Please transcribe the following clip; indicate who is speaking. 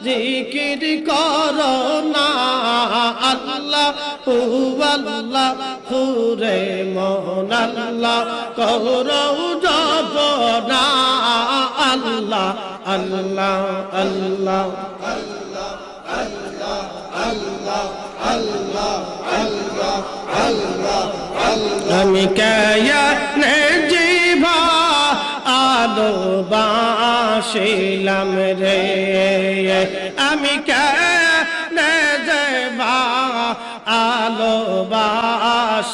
Speaker 1: জিকির করো না আল্লাহ আল্লাহ হুরে মন আল্লাহ করো জপনা আল্লাহ আল্লাহ আল্লাহ আমি কেয়ানে জিভা আলো বাসিলাম রে আমি কেয়ানে জিভা আলো বাসি